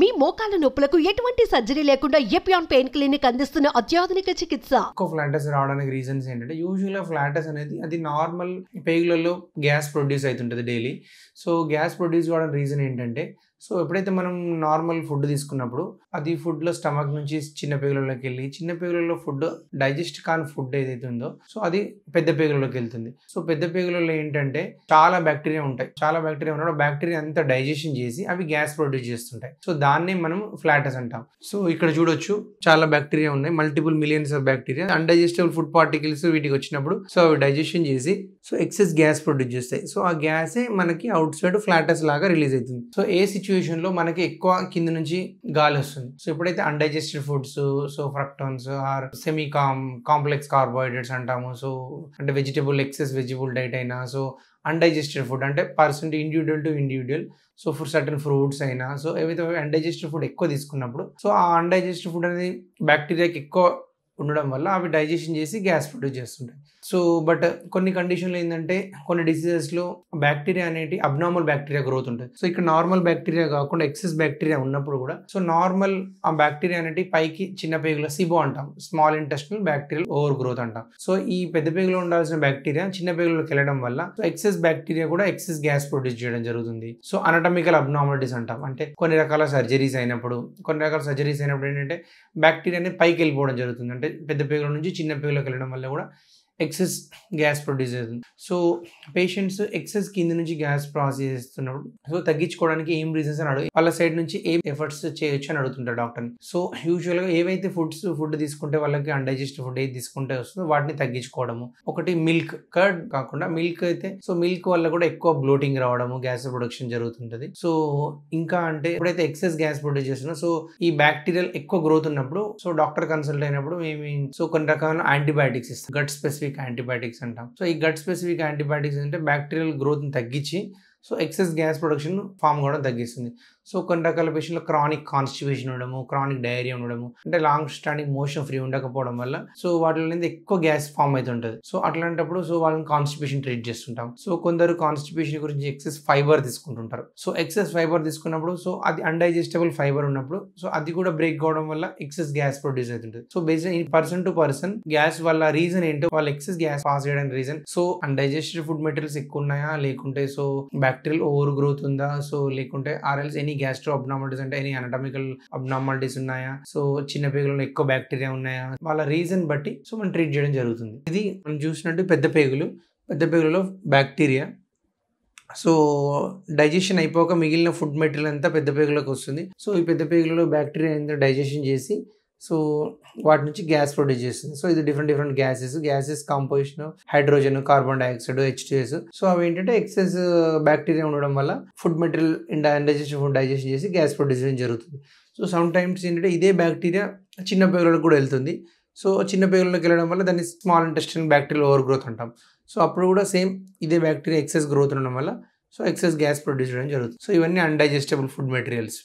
మీ మోకాల నొప్పులకు ఎటువంటి సర్జరీ లేకుండా ఎపియాన్ పెయిన్ క్లినిక్ అందిస్తున్న అత్యాధునిక చికిత్స. ఫ్లాటస్ రావడానికి రీజన్స్ ఏంటంటే యూజువల్గా ఫ్లాటస్ అనేది అది నార్మల్ పేగులలో గ్యాస్ ప్రొడ్యూస్ అవుతుంటుంది డైలీ. సో గ్యాస్ ప్రొడ్యూస్ కావడానికి రీజన్ ఏంటంటే సో ఎప్పుడైతే మనం నార్మల్ ఫుడ్ తీసుకున్నప్పుడు అది ఫుడ్లో స్టమక్ నుంచి చిన్న పేగులలోకి వెళ్ళి చిన్న పేగులలో ఫుడ్ డైజెస్ట్ కాని ఫుడ్ ఏదైతే ఉందో సో అది పెద్ద పేగులలోకి వెళ్తుంది. సో పెద్ద పేగులలో ఏంటంటే చాలా బ్యాక్టీరియా ఉంటాయి. చాలా బ్యాక్టీరియా ఉన్నప్పుడు బ్యాక్టీరియా అంతా డైజెషన్ చేసి అవి గ్యాస్ ప్రొడ్యూస్ చేస్తుంటాయి. సో దాన్నే మనం ఫ్లాటస్ అంటాం. సో ఇక్కడ చూడొచ్చు చాలా బ్యాక్టీరియా ఉన్నాయి, multiple millions of bacteria. Undigestible food particles వీటికి వచ్చినప్పుడు సో అవి డైజెషన్ చేసి సో ఎక్సెస్ గ్యాస్ ప్రొడ్యూస్ చేస్తాయి. సో ఆ గ్యాసే మనకి అవుట్ సైడ్ ఫ్లాటస్ లాగా రిలీజ్ అవుతుంది. సో ఏ సిచ్యువేషన్ లో మనకి ఎక్కువ కింద నుంచి గాలి వస్తుంది. సో ఎప్పుడైతే undigested foods so fructans or semi complex carbohydrates అంటాము. సో అంటే ఎక్సెస్ వెజిటబుల్ డైట్ అయినా సో అన్డైజెస్టెడ్ ఫుడ్ అంటే person individual to individual so for certain fruits అయినా సో ఏవైతే అన్డైజెస్టెడ్ ఫుడ్ ఎక్కువ తీసుకున్నప్పుడు సో ఆ అన్డైజెస్టెడ్ ఫుడ్ అనేది బ్యాక్టీరియాకి ఎక్కువ ఉండడం వల్ల అవి డైజెషన్ చేసి గ్యాస్ ప్రొడ్యూస్ చేస్తుంటాయి. సో బట్ కొన్ని కండిషన్లు ఏంటంటే కొన్ని డిసీజెస్లో బ్యాక్టీరియా అనేది అబ్నార్మల్ బ్యాక్టీరియా గ్రోత్ ఉంటుంది. సో ఇక్కడ నార్మల్ బ్యాక్టీరియా కాకుండా ఎక్సెస్ బ్యాక్టీరియా ఉన్నప్పుడు కూడా సో నార్మల్ ఆ బ్యాక్టీరియా అనేది పైకి చిన్న పేగులో సిబో అంటాం, small intestinal bacterial over growth అంటాం. సో ఈ పెద్ద పేగులో ఉండాల్సిన బ్యాక్టీరియా చిన్న పేగులోకి వెళ్ళడం వల్ల సో ఎక్సెస్ బ్యాక్టీరియా కూడా ఎక్సెస్ గ్యాస్ ప్రొడ్యూస్ చేయడం జరుగుతుంది. సో అనటమికల్ అబ్నార్మాలిటీస్ అంటాం. అంటే కొన్ని రకాల సర్జరీస్ అయినప్పుడు ఏంటంటే బ్యాక్టీరియా అనేది పైకి వెళ్ళిపోవడం జరుగుతుంది. అంటే పెద్ద పేగుల నుంచి చిన్న పేగులోకి వెళ్ళడం వల్ల కూడా ఎక్సెస్ గ్యాస్ ప్రొడ్యూస్ అవుతుంది. సో పేషెంట్స్ ఎక్సెస్ కింద నుంచి గ్యాస్ ప్రాసెస్ చేస్తున్నప్పుడు సో తగ్గించుకోవడానికి ఏం రీజన్స్ అని అడుగు వాళ్ళ సైడ్ నుంచి ఏం ఎఫర్ట్స్ చేయొచ్చు అని అడుగుతుంటారు డాక్టర్ని. సో యూజువల్గా ఏవైతే ఫుడ్ తీసుకుంటే వాళ్ళకి అన్డైజెస్టెడ్ ఫుడ్ ఏది తీసుకుంటే వస్తుందో వాటిని తగ్గించుకోవడము. ఒకటి మిల్క్, కర్డ్ కాకుండా మిల్క్ అయితే సో మిల్క్ వల్ల కూడా ఎక్కువ బ్లోటింగ్ రావడము, గ్యాస్ ప్రొడక్షన్ జరుగుతుంటుంది. సో ఇంకా అంటే ఎప్పుడైతే ఎక్సెస్ గ్యాస్ ప్రొడ్యూస్ చేస్తున్నా సో ఈ బ్యాక్టీరియల్ ఎక్కువ గ్రోత్ ఉన్నప్పుడు సో డాక్టర్ కన్సల్ట్ అయినప్పుడు మేము సో కొన్ని రకాల యాంటీబయాటిక్స్ ఇస్తాం, గట్ స్పెసిఫిక్ యాంటీబయాటిక్స్ అంటాం. సో ఈ గట్ స్పెసిఫిక్ యాంటీబయాటిక్స్ అంటే బ్యాక్టీరియల్ గ్రోత్ని తగ్గించి so excess gas production form కూడా తగ్గిస్తుంది. సో కొన్ని రకాల పేషెంట్లో క్రానిక్ కాన్స్టిపేషన్ ఉండడము, క్రానిక్ డయేరియా ఉండడము, అంటే లాంగ్ స్టాండింగ్ మోషన్ ఫ్రీ ఉండకపోవడం వల్ల సో వాటిలో ఎక్కువ గ్యాస్ ఫామ్ అవుతుంటుంది. సో అట్లాంటప్పుడు సో వాళ్ళని కాన్స్టిపేషన్ ట్రీట్ చేస్తుంటాం. సో కొందరు కాన్స్టిపేషన్ గురించి ఎక్సెస్ ఫైబర్ తీసుకుంటుంటారు. సో ఎక్సెస్ ఫైబర్ తీసుకున్నప్పుడు సో అది అన్డైజెస్టబుల్ ఫైబర్ ఉన్నప్పుడు సో అది కూడా బ్రేక్ కావడం వల్ల ఎక్సెస్ గ్యాస్ ప్రొడ్యూస్ అవుతుంటుంది. So based person to person gas వల్ల రీజన్ ఏంటో వాళ్ళు ఎక్సెస్ గ్యాస్ పాస్ చేయడానికి reason so undigested food materials ఎక్కువ ఉన్నాయా, లేకుంటే సో బ్యాక్టీరియల్ ఓవర్ గ్రోత్ ఉందా, సో లేకుంటే ఆర్ఎల్స్ ఎనీ గ్యాస్ట్రో అబ్నార్మాలిటీస్ అంటే ఎనీ అనటమికల్ అబ్నార్మాలిటీస్ ఉన్నాయా, సో చిన్న పేగులలో ఎక్కువ బ్యాక్టీరియా ఉన్నాయా, వాళ్ళ రీజన్ బట్టి సో మనం ట్రీట్ చేయడం జరుగుతుంది. ఇది మనం చూసినట్టు పెద్ద పేగులలో బ్యాక్టీరియా సో డైజెషన్ అయిపోక మిగిలిన ఫుడ్ మెటీరియల్ అంతా పెద్ద పేగులోకి వస్తుంది. సో ఈ పెద్ద పేగులలో బ్యాక్టీరియా ఎంత డైజెషన్ చేసి సో వాటి నుంచి గ్యాస్ ప్రొడ్యూస్ చేస్తుంది. సో ఇది different gases composition hydrogen, carbon dioxide, H2S. So అవి ఏంటంటే ఎక్సెస్ బ్యాక్టీరియా ఉండడం వల్ల food material undigested food digestion చేసి గ్యాస్ ప్రొడ్యూస్ చేయడం జరుగుతుంది. సో సమ్ టైమ్స్ ఏంటంటే ఇదే బ్యాక్టీరియా చిన్న పేగులకు కూడా వెళ్తుంది. సో చిన్న పేగులకు వెళ్ళడం వల్ల దాన్ని small intestinal bacterial over growth అంటాం. సో అప్పుడు కూడా సేమ్ ఇదే బ్యాక్టీరియా ఎక్సెస్ గ్రోత్ ఉండడం వల్ల సో ఎక్సెస్ గ్యాస్ ప్రొడ్యూస్ చేయడం జరుగుతుంది. సో ఇవన్నీ అన్డైజెస్టబుల్ ఫుడ్ మెటీరియల్స్.